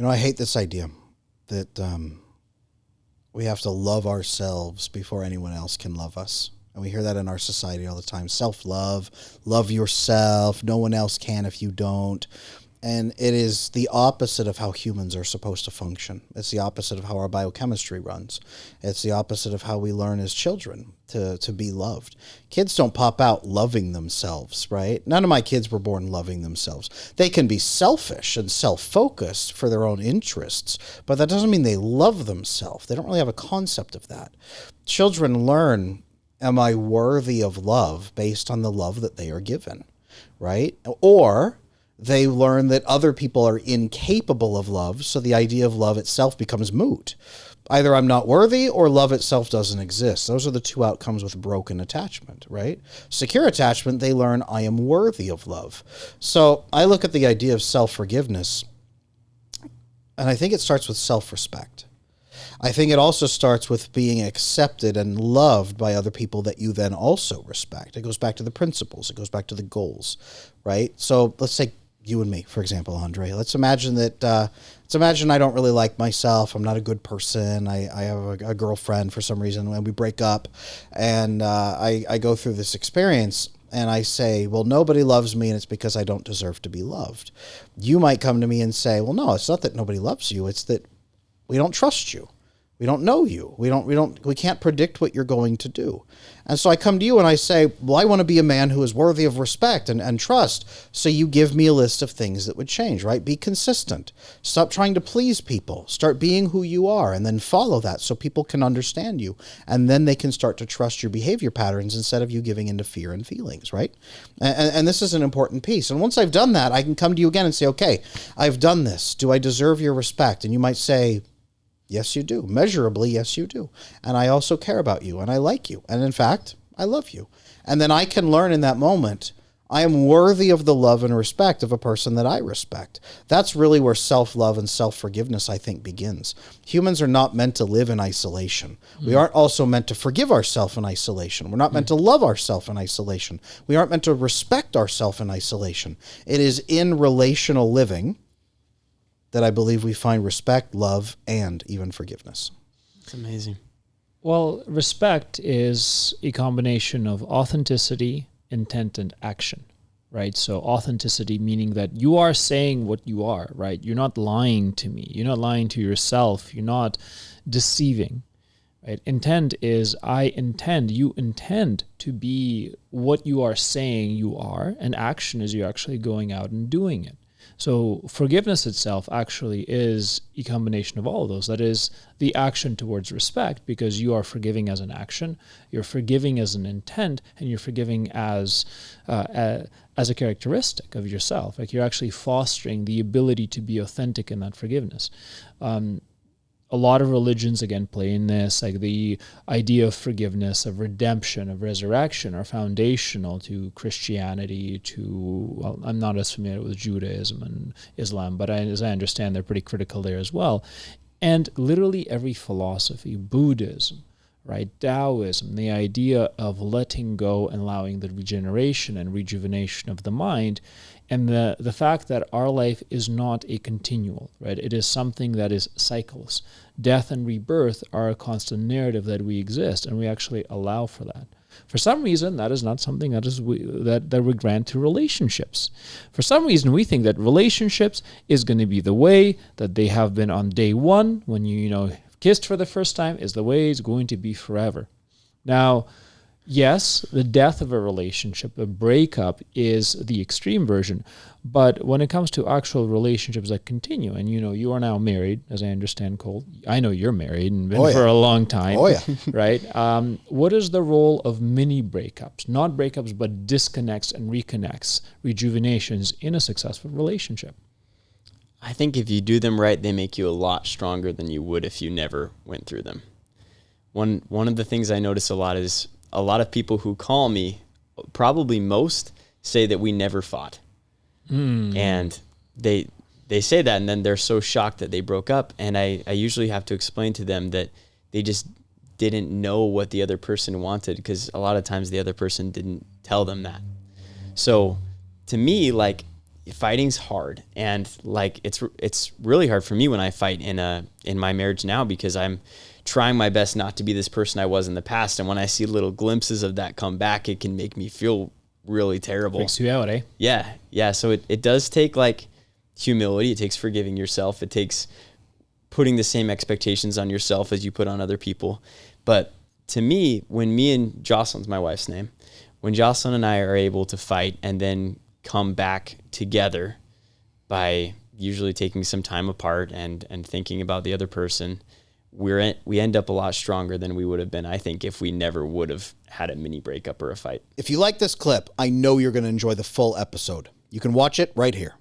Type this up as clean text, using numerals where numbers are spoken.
I hate this idea that we have to love ourselves before anyone else can love us. And we hear that in our society all the time. Self-love, love yourself. No one else can if you don't. And it is the opposite of how humans are supposed to function. It's the opposite of how our biochemistry runs. It's the opposite of how we learn as children to be loved. Kids don't pop out loving themselves, right? None of my kids were born loving themselves. They can be selfish and self-focused for their own interests, but that doesn't mean they love themselves. They don't really have a concept of that. Children learn, am I worthy of love based on the love that they are given, right? Or they learn that other people are incapable of love, so the idea of love itself becomes moot. Either I'm not worthy or love itself doesn't exist. Those are the two outcomes with broken attachment, right? Secure attachment, they learn I am worthy of love. So I look at the idea of self-forgiveness, and I think it starts with self-respect. I think it also starts with being accepted and loved by other people that you then also respect. It goes back to the principles. It goes back to the goals, right? So let's say you and me, for example, Andre. Let's imagine I don't really like myself. I'm not a good person. I have a girlfriend for some reason, and we break up, and I go through this experience, and I say, well, nobody loves me, and it's because I don't deserve to be loved. You might come to me and say, well, no, it's not that nobody loves you. It's that we don't trust you. We don't know you. We can't predict what you're going to do. And so I come to you and I say, well, I want to be a man who is worthy of respect and trust. So you give me a list of things that would change, right? Be consistent. Stop trying to please people. Start being who you are, and then follow that so people can understand you. And then they can start to trust your behavior patterns instead of you giving into fear and feelings, right? And this is an important piece. And once I've done that, I can come to you again and say, okay, I've done this. Do I deserve your respect? And you might say, yes, you do. Measurably, yes, you do. And I also care about you, and I like you. And in fact, I love you. And then I can learn in that moment, I am worthy of the love and respect of a person that I respect. That's really where self-love and self-forgiveness, I think, begins. Humans are not meant to live in isolation. We aren't also meant to forgive ourselves in isolation. We're not meant to love ourselves in isolation. We aren't meant to respect ourselves in isolation. It is in relational living that I believe we find respect, love, and even forgiveness. It's amazing. Well, respect is a combination of authenticity, intent, and action, right? So authenticity meaning that you are saying what you are, right? You're not lying to me. You're not lying to yourself. You're not deceiving, right? Intent is you intend to be what you are saying you are, and action is you're actually going out and doing it. So forgiveness itself actually is a combination of all of those. That is the action towards respect, because you are forgiving as an action, you're forgiving as an intent, and you're forgiving as a characteristic of yourself. Like you're actually fostering the ability to be authentic in that forgiveness. A lot of religions, again, play in this, like the idea of forgiveness, of redemption, of resurrection are foundational to Christianity, well, I'm not as familiar with Judaism and Islam, but as I understand, they're pretty critical there as well. And literally every philosophy, Buddhism, right, Taoism, the idea of letting go and allowing the regeneration and rejuvenation of the mind, and the fact that our life is not a continual, right? It is something that is cycles. Death and rebirth are a constant narrative that we exist, and we actually allow for that. For some reason, that is not something that we grant to relationships. For some reason, we think that relationships is going to be the way that they have been on day one, when you kissed for the first time, is the way it's going to be forever. Now, yes, the death of a relationship, a breakup, is the extreme version. But when it comes to actual relationships that continue, and you are now married, as I understand, Cole. I know you're married and been for a long time. Oh, yeah. Right? What is the role of mini breakups? Not breakups, but disconnects and reconnects, rejuvenations in a successful relationship? I think if you do them right, they make you a lot stronger than you would if you never went through them. One of the things I notice a lot is a lot of people who call me, probably most, say that we never fought. And they say that, and then they're so shocked that they broke up. And I usually have to explain to them that they just didn't know what the other person wanted, because a lot of times the other person didn't tell them that. So to me, like, fighting's hard, and like it's really hard for me when I fight in my marriage now, because I'm trying my best not to be this person I was in the past, and when I see little glimpses of that come back, it can make me feel really terrible. Freaks you out, eh? Yeah. So it does take like humility. It takes forgiving yourself. It takes putting the same expectations on yourself as you put on other people. But to me, when me and Jocelyn's my wife's name, when Jocelyn and I are able to fight and then come back together by usually taking some time apart and thinking about the other person, we end up a lot stronger than we would have been, I think, if we never would have had a mini breakup or a fight. If you like this clip, I know you're going to enjoy the full episode. You can watch it right here.